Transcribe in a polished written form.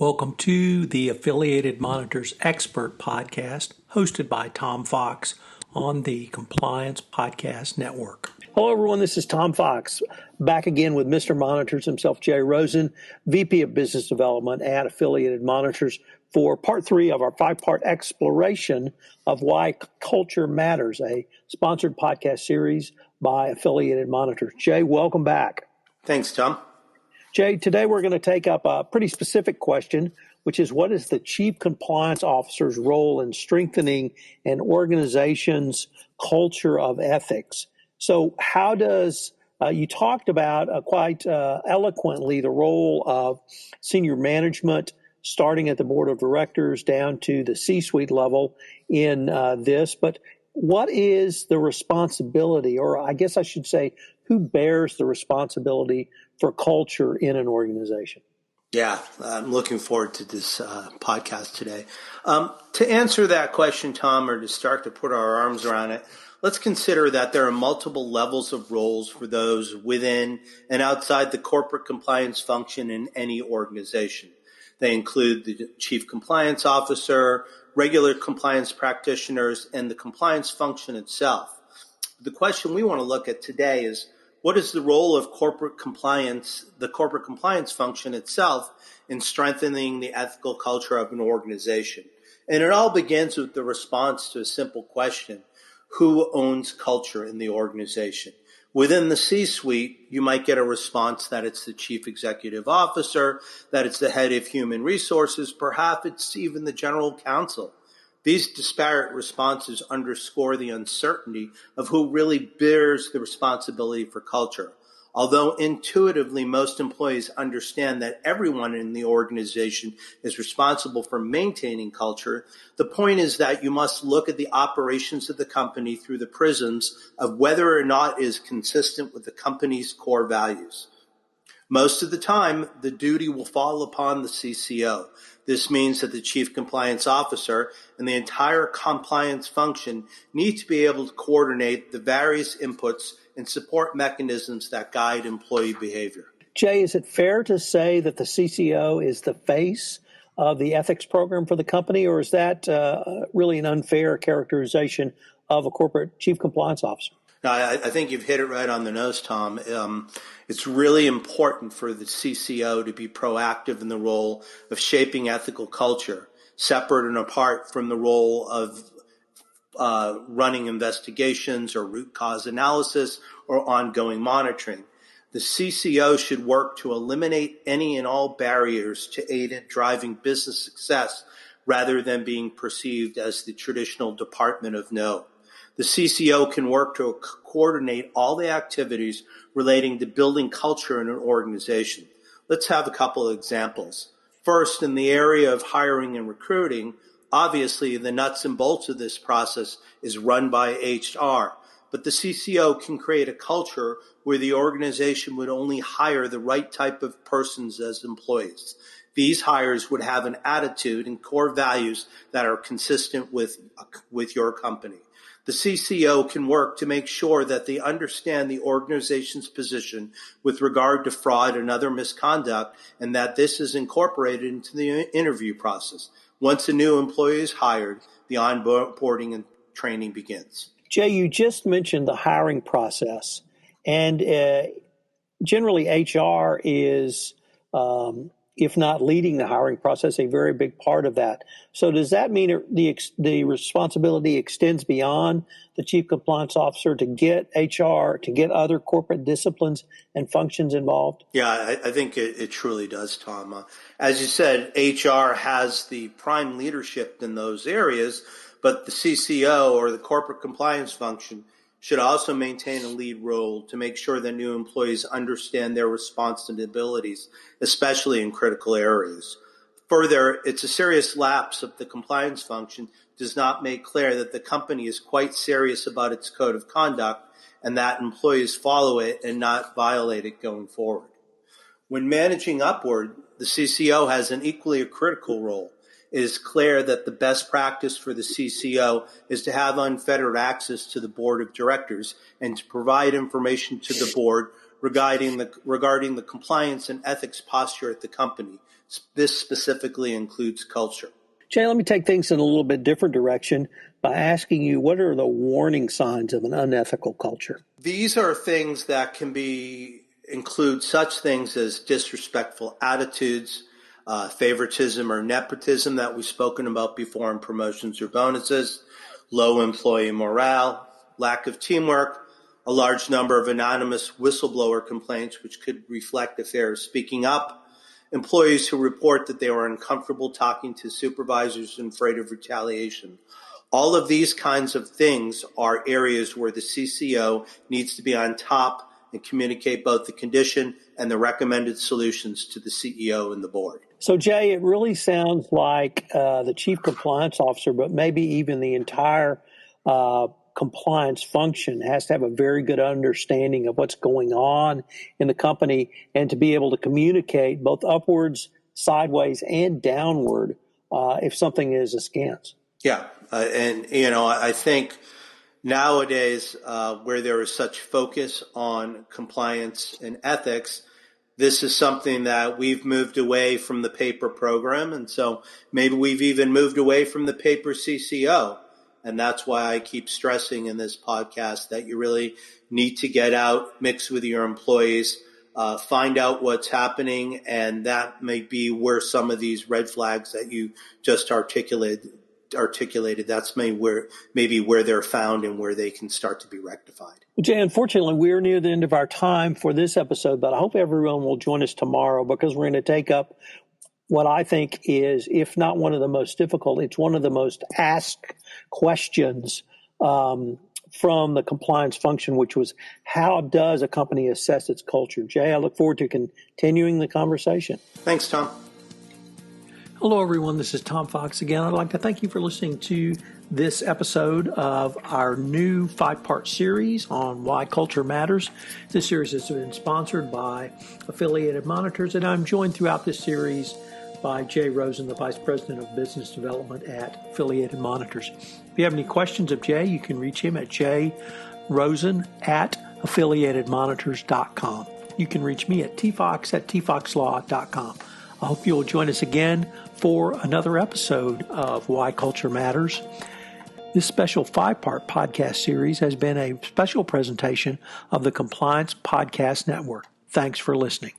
Welcome to the Affiliated Monitors Expert Podcast, hosted by Tom Fox on the Compliance Podcast Network. Hello, everyone. This is Tom Fox, back again with Mr. Monitors himself, Jay Rosen, VP of Business Development at Affiliated Monitors, for part 3 of our 5-part exploration of why culture matters, a sponsored podcast series by Affiliated Monitors. Jay, welcome back. Thanks, Tom. Jay, today we're going to take up a pretty specific question, which is what is the Chief Compliance Officer's role in strengthening an organization's culture of ethics? So how does, you talked about quite eloquently the role of senior management, starting at the board of directors down to the C-suite level in this, but what is the responsibility, or I guess I should say, who bears the responsibility for culture in an organization? Yeah, I'm looking forward to this podcast today. To answer that question, Tom, or to start to put our arms around it, let's consider that there are multiple levels of roles for those within and outside the corporate compliance function in any organization. They include the Chief Compliance Officer, regular compliance practitioners, and the compliance function itself. The question we want to look at today is, what is the role of corporate compliance, the corporate compliance function itself, in strengthening the ethical culture of an organization? And it all begins with the response to a simple question: who owns culture in the organization? Within the C-suite, you might get a response that it's the chief executive officer, that it's the head of human resources, perhaps it's even the general counsel. These disparate responses underscore the uncertainty of who really bears the responsibility for culture. Although intuitively most employees understand that everyone in the organization is responsible for maintaining culture, the point is that you must look at the operations of the company through the prisms of whether or not it is consistent with the company's core values. Most of the time, the duty will fall upon the CCO. This means that the Chief Compliance Officer and the entire compliance function need to be able to coordinate the various inputs and support mechanisms that guide employee behavior. Jay, is it fair to say that the CCO is the face of the ethics program for the company, or is that really an unfair characterization of a corporate chief compliance officer? No, I think you've hit it right on the nose, Tom. It's really important for the CCO to be proactive in the role of shaping ethical culture, separate and apart from the role of running investigations or root cause analysis or ongoing monitoring. The CCO should work to eliminate any and all barriers to aid in driving business success rather than being perceived as the traditional department of no. The CCO can work to coordinate all the activities relating to building culture in an organization. Let's have a couple of examples. First, in the area of hiring and recruiting, obviously the nuts and bolts of this process is run by HR, but the CCO can create a culture where the organization would only hire the right type of persons as employees. These hires would have an attitude and core values that are consistent with your company. The CCO can work to make sure that they understand the organization's position with regard to fraud and other misconduct, and that this is incorporated into the interview process. Once a new employee is hired, the onboarding and training begins. Jay, you just mentioned the hiring process, and generally HR is, if not leading the hiring process, a very big part of that. So does that mean the responsibility extends beyond the Chief Compliance Officer to get HR, to get other corporate disciplines and functions involved? Yeah, I think it truly does, Tom. As you said, HR has the prime leadership in those areas, but the CCO, or the corporate compliance function, should also maintain a lead role to make sure that new employees understand their responsibilities, especially in critical areas. Further, it's a serious lapse if the compliance function does not make clear that the company is quite serious about its code of conduct and that employees follow it and not violate it going forward. When managing upward, the CCO has an equally critical role. It is clear that the best practice for the CCO is to have unfettered access to the board of directors and to provide information to the board regarding the compliance and ethics posture at the company, This specifically includes culture. Jay, let me take things in a little bit different direction by asking you, what are the warning signs of an unethical culture? These are things that can include such things as disrespectful attitudes, favoritism or nepotism that we've spoken about before in promotions or bonuses, low employee morale, lack of teamwork, a large number of anonymous whistleblower complaints, which could reflect a fear of speaking up, employees who report that they are uncomfortable talking to supervisors and afraid of retaliation. All of these kinds of things are areas where the CCO needs to be on top and communicate both the condition and the recommended solutions to the CEO and the board. So, Jay, it really sounds like the chief compliance officer, but maybe even the entire compliance function has to have a very good understanding of what's going on in the company and to be able to communicate both upwards, sideways, and downward if something is askance. Yeah. I think nowadays where there is such focus on compliance and ethics, this is something that we've moved away from the paper program. And so maybe we've even moved away from the paper CCO. And that's why I keep stressing in this podcast that you really need to get out, mix with your employees, find out what's happening. And that may be where some of these red flags that you just articulated, that's maybe where they're found and where they can start to be rectified. Jay, unfortunately, we're near the end of our time for this episode, but I hope everyone will join us tomorrow because we're going to take up what I think is, if not one of the most difficult, it's one of the most asked questions from the compliance function, which was, how does a company assess its culture? Jay, I look forward to continuing the conversation. Thanks, Tom. Hello, everyone. This is Tom Fox again. I'd like to thank you for listening to this episode of our new 5-part series on why culture matters. This series has been sponsored by Affiliated Monitors, and I'm joined throughout this series by Jay Rosen, the Vice President of Business Development at Affiliated Monitors. If you have any questions of Jay, you can reach him at jrosen@affiliatedmonitors.com. You can reach me at tfox@tfoxlaw.com. I hope you'll join us again for another episode of Why Culture Matters. This special 5-part podcast series has been a special presentation of the Compliance Podcast Network. Thanks for listening.